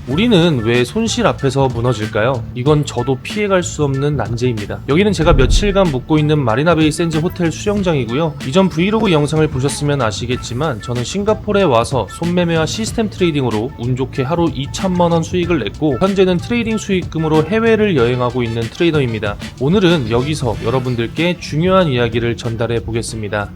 우리는 왜 손실 앞에서 무너질까요? 이건 저도 피해갈 수 없는 난제입니다. 여기는 제가 며칠간 묵고 있는 마리나베이 샌즈 호텔 수영장이고요. 이전 브이로그 영상을 보셨으면 아시겠지만 저는 싱가포르에 와서 손매매와 시스템 트레이딩으로 운 좋게 하루 2천만원 수익을 냈고 현재는 트레이딩 수익금으로 해외를 여행하고 있는 트레이더입니다. 오늘은 여기서 여러분들께 중요한 이야기를 전달해 보겠습니다.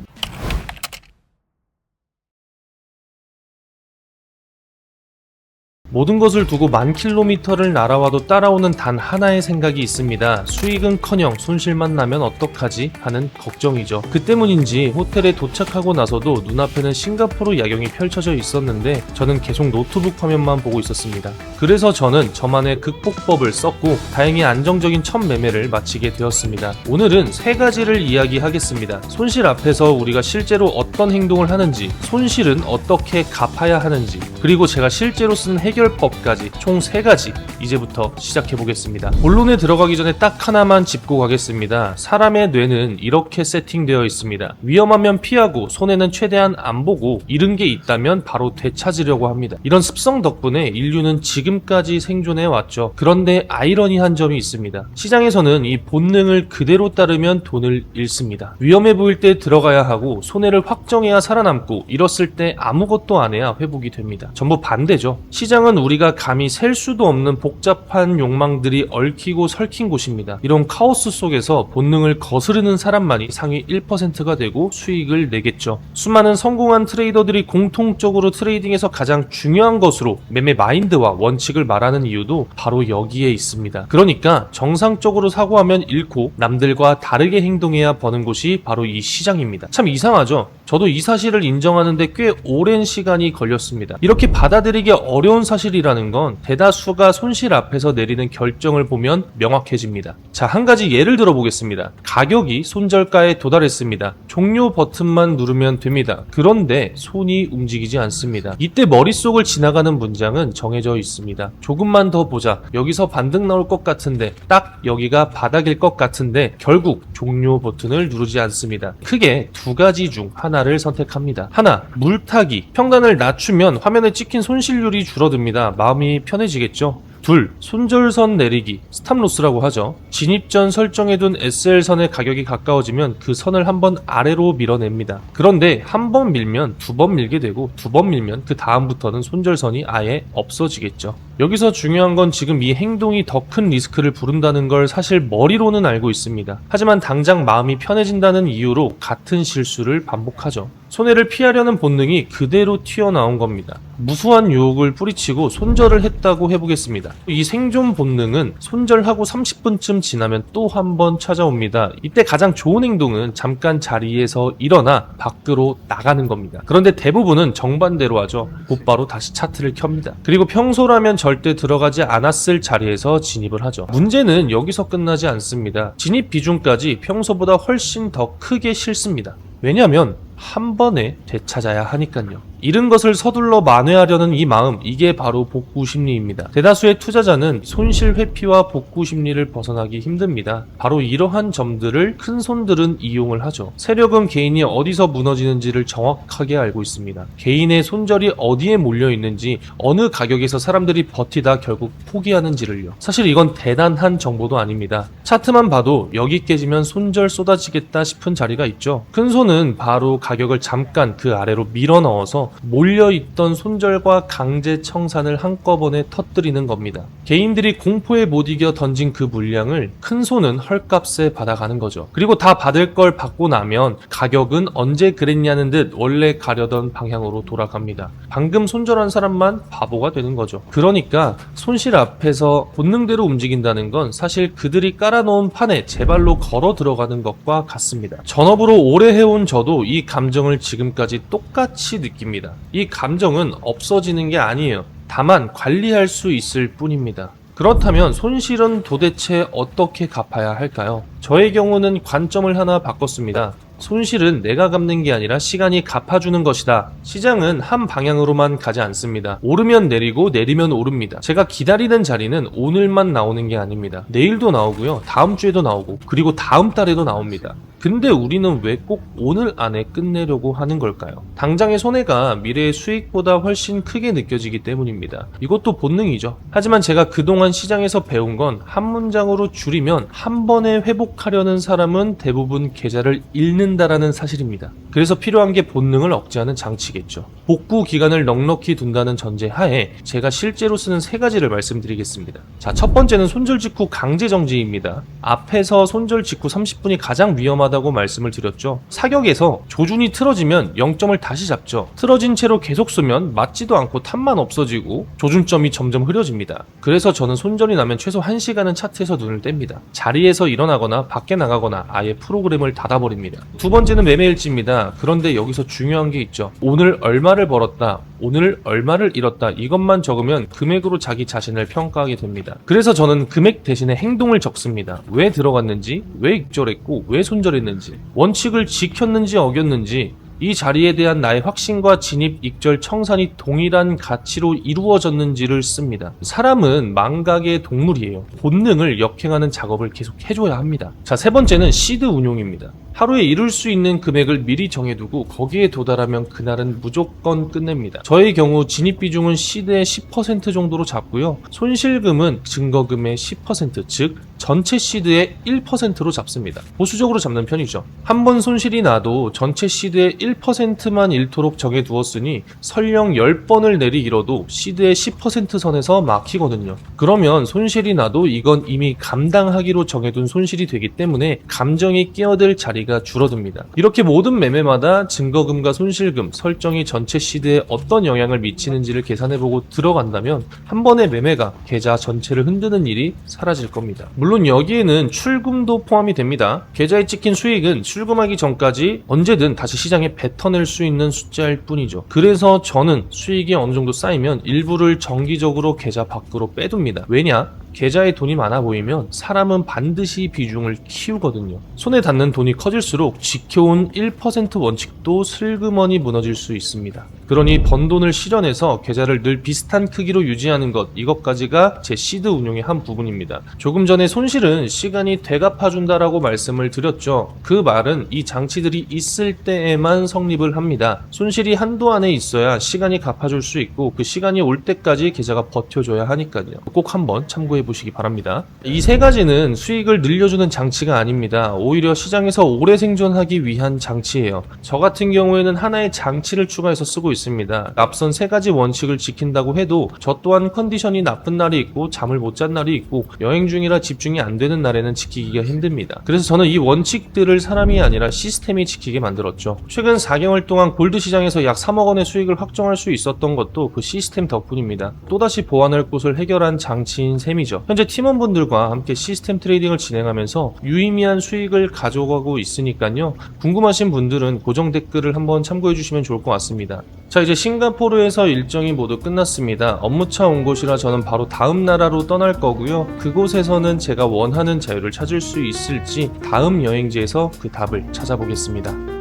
모든 것을 두고 10,000km를 날아와도 따라오는 단 하나의 생각이 있습니다. 수익은커녕 손실만 나면 어떡하지? 하는 걱정이죠. 그 때문인지 호텔에 도착하고 나서도 눈앞에는 싱가포르 야경이 펼쳐져 있었는데 저는 계속 노트북 화면만 보고 있었습니다. 그래서 저는 저만의 극복법을 썼고 다행히 안정적인 첫 매매를 마치게 되었습니다. 오늘은 세 가지를 이야기하겠습니다. 손실 앞에서 우리가 실제로 어떤 행동을 하는지, 손실은 어떻게 갚아야 하는지, 그리고 제가 실제로 쓴 해결법까지 총 3가지 이제부터 시작해 보겠습니다. 본론에 들어가기 전에 딱 하나만 짚고 가겠습니다. 사람의 뇌는 이렇게 세팅되어 있습니다. 위험하면 피하고 손해는 최대한 안 보고 잃은 게 있다면 바로 되찾으려고 합니다. 이런 습성 덕분에 인류는 지금까지 생존해 왔죠. 그런데 아이러니한 점이 있습니다. 시장에서는 이 본능을 그대로 따르면 돈을 잃습니다. 위험해 보일 때 들어가야 하고 손해를 확정해야 살아남고 잃었을 때 아무것도 안 해야 회복이 됩니다. 전부 반대죠. 시장은 우리가 감히 셀 수도 없는 복잡한 욕망들이 얽히고 설킨 곳입니다. 이런 카오스 속에서 본능을 거스르는 사람만이 상위 1%가 되고 수익을 내겠죠. 수많은 성공한 트레이더들이 공통적으로 트레이딩에서 가장 중요한 것으로 매매 마인드와 원칙을 말하는 이유도 바로 여기에 있습니다. 그러니까 정상적으로 사고하면 잃고 남들과 다르게 행동해야 버는 곳이 바로 이 시장입니다. 참 이상하죠? 저도 이 사실을 인정하는데 꽤 오랜 시간이 걸렸습니다. 이렇게 받아들이기 어려운 사실이라는 건 대다수가 손실 앞에서 내리는 결정을 보면 명확해집니다. 자, 한 가지 예를 들어보겠습니다. 가격이 손절가에 도달했습니다. 종료 버튼만 누르면 됩니다. 그런데 손이 움직이지 않습니다. 이때 머릿속을 지나가는 문장은 정해져 있습니다. 조금만 더 보자. 여기서 반등 나올 것 같은데, 딱 여기가 바닥일 것 같은데 결국 종료 버튼을 누르지 않습니다. 크게 2가지 중 하나를 선택합니다. 하나, 물타기. 평단을 낮추면 화면에 찍힌 손실률이 줄어듭니다. 마음이 편해지겠죠? 둘, 손절선 내리기, 스탑로스라고 하죠. 진입 전 설정해둔 SL선의 가격이 가까워지면 그 선을 한번 아래로 밀어냅니다. 그런데 한 번 밀면 2번 밀게 되고 2번 밀면 그 다음부터는 손절선이 아예 없어지겠죠. 여기서 중요한 건 지금 이 행동이 더 큰 리스크를 부른다는 걸 사실 머리로는 알고 있습니다. 하지만 당장 마음이 편해진다는 이유로 같은 실수를 반복하죠. 손해를 피하려는 본능이 그대로 튀어나온 겁니다. 무수한 유혹을 뿌리치고 손절을 했다고 해보겠습니다. 이 생존 본능은 손절하고 30분쯤 지나면 또 한 번 찾아옵니다. 이때 가장 좋은 행동은 잠깐 자리에서 일어나 밖으로 나가는 겁니다. 그런데 대부분은 정반대로 하죠. 곧바로 다시 차트를 켭니다. 그리고 평소라면 절대 들어가지 않았을 자리에서 진입을 하죠. 문제는 여기서 끝나지 않습니다. 진입 비중까지 평소보다 훨씬 더 크게 싫습니다. 왜냐면 한 번에 되찾아야 하니까요. 잃은 것을 서둘러 만회하려는 이 마음, 이게 바로 복구 심리입니다. 대다수의 투자자는 손실 회피와 복구 심리를 벗어나기 힘듭니다. 바로 이러한 점들을 큰 손들은 이용을 하죠. 세력은 개인이 어디서 무너지는지를 정확하게 알고 있습니다. 개인의 손절이 어디에 몰려 있는지, 어느 가격에서 사람들이 버티다 결국 포기하는지를요. 사실 이건 대단한 정보도 아닙니다. 차트만 봐도 여기 깨지면 손절 쏟아지겠다 싶은 자리가 있죠. 큰 손은 바로 가격을 잠깐 그 아래로 밀어 넣어서 몰려있던 손절과 강제 청산을 한꺼번에 터뜨리는 겁니다. 개인들이 공포에 못 이겨 던진 그 물량을 큰 손은 헐값에 받아가는 거죠. 그리고 다 받을 걸 받고 나면 가격은 언제 그랬냐는 듯 원래 가려던 방향으로 돌아갑니다. 방금 손절한 사람만 바보가 되는 거죠. 그러니까 손실 앞에서 본능대로 움직인다는 건 사실 그들이 깔아놓은 판에 제 발로 걸어 들어가는 것과 같습니다. 전업으로 오래 해온 저도 이 감정을 지금까지 똑같이 느낍니다. 이 감정은 없어지는 게 아니에요. 다만 관리할 수 있을 뿐입니다. 그렇다면 손실은 도대체 어떻게 갚아야 할까요? 저의 경우는 관점을 하나 바꿨습니다. 손실은 내가 갚는 게 아니라 시간이 갚아주는 것이다. 시장은 한 방향으로만 가지 않습니다. 오르면 내리고 내리면 오릅니다. 제가 기다리는 자리는 오늘만 나오는 게 아닙니다. 내일도 나오고요. 다음 주에도 나오고 그리고 다음 달에도 나옵니다. 근데 우리는 왜 꼭 오늘 안에 끝내려고 하는 걸까요? 당장의 손해가 미래의 수익보다 훨씬 크게 느껴지기 때문입니다. 이것도 본능이죠. 하지만 제가 그동안 시장에서 배운 건 한 문장으로 줄이면 한 번에 회복하려는 사람은 대부분 계좌를 잃는다라는 사실입니다. 그래서 필요한 게 본능을 억제하는 장치겠죠. 복구 기간을 넉넉히 둔다는 전제 하에 제가 실제로 쓰는 3가지를 말씀드리겠습니다. 자, 첫 번째는 손절 직후 강제 정지입니다. 앞에서 손절 직후 30분이 가장 위험하다고 말씀을 드렸죠. 사격에서 조준이 틀어지면 0점을 다시 잡죠. 틀어진 채로 계속 쏘면 맞지도 않고 탑만 없어지고 조준점이 점점 흐려집니다. 그래서 저는 손절이 나면 최소 1시간은 차트에서 눈을 뗍니다. 자리에서 일어나거나 밖에 나가거나 아예 프로그램을 닫아버립니다. 두 번째는 매매일지입니다. 그런데 여기서 중요한 게 있죠. 오늘 얼마를 벌었다, 오늘 얼마를 잃었다, 이것만 적으면 금액으로 자기 자신을 평가하게 됩니다. 그래서 저는 금액 대신에 행동을 적습니다. 왜 들어갔는지, 왜 익절했고, 왜 손절했는지, 원칙을 지켰는지 어겼는지, 이 자리에 대한 나의 확신과 진입, 익절, 청산이 동일한 가치로 이루어졌는지를 씁니다. 사람은 망각의 동물이에요. 본능을 역행하는 작업을 계속 해줘야 합니다. 자, 3번째는 시드 운용입니다. 하루에 이룰 수 있는 금액을 미리 정해두고 거기에 도달하면 그날은 무조건 끝냅니다. 저의 경우 진입 비중은 시드의 10% 정도로 잡고요. 손실금은 증거금의 10%, 즉 전체 시드의 1%로 잡습니다. 보수적으로 잡는 편이죠. 한 번 손실이 나도 전체 시드의 1%만 잃도록 정해두었으니 설령 10번을 내리 잃어도 시드의 10% 선에서 막히거든요. 그러면 손실이 나도 이건 이미 감당하기로 정해둔 손실이 되기 때문에 감정이 끼어들 자리가 줄어듭니다. 이렇게 모든 매매마다 증거금과 손실금, 설정이 전체 시드에 어떤 영향을 미치는지를 계산해보고 들어간다면 한 번의 매매가 계좌 전체를 흔드는 일이 사라질 겁니다. 물론 여기에는 출금도 포함이 됩니다. 계좌에 찍힌 수익은 출금하기 전까지 언제든 다시 시장에 뱉어낼 수 있는 숫자일 뿐이죠. 그래서 저는 수익이 어느 정도 쌓이면 일부를 정기적으로 계좌 밖으로 빼둡니다. 왜냐? 계좌에 돈이 많아 보이면 사람은 반드시 비중을 키우거든요. 손에 닿는 돈이 커질수록 지켜온 1% 원칙도 슬그머니 무너질 수 있습니다. 그러니 번 돈을 실현해서 계좌를 늘 비슷한 크기로 유지하는 것, 이것까지가 제 시드 운용의 한 부분입니다. 조금 전에 손실은 시간이 되갚아준다라고 말씀을 드렸죠. 그 말은 이 장치들이 있을 때에만 성립을 합니다. 손실이 한도 안에 있어야 시간이 갚아줄 수 있고 그 시간이 올 때까지 계좌가 버텨줘야 하니까요. 꼭 한번 참고해 보시기 바랍니다. 이 3가지는 수익을 늘려주는 장치가 아닙니다. 오히려 시장에서 오래 생존하기 위한 장치예요. 저 같은 경우에는 하나의 장치를 추가해서 쓰고 있습니다. 앞선 3가지 원칙을 지킨다고 해도 저 또한 컨디션이 나쁜 날이 있고 잠을 못 잔 날이 있고 여행 중이라 집중이 안 되는 날에는 지키기가 힘듭니다. 그래서 저는 이 원칙들을 사람이 아니라 시스템이 지키게 만들었죠. 최근 4개월 동안 골드 시장에서 약 3억 원의 수익을 확정할 수 있었던 것도 그 시스템 덕분입니다. 또다시 보완할 곳을 해결한 장치인 셈이죠. 현재 팀원분들과 함께 시스템 트레이딩을 진행하면서 유의미한 수익을 가져가고 있으니까요. 궁금하신 분들은 고정 댓글을 한번 참고해 주시면 좋을 것 같습니다. 자, 이제 싱가포르에서 일정이 모두 끝났습니다. 업무차 온 곳이라 저는 바로 다음 나라로 떠날 거고요. 그곳에서는 제가 원하는 자유를 찾을 수 있을지 다음 여행지에서 그 답을 찾아보겠습니다.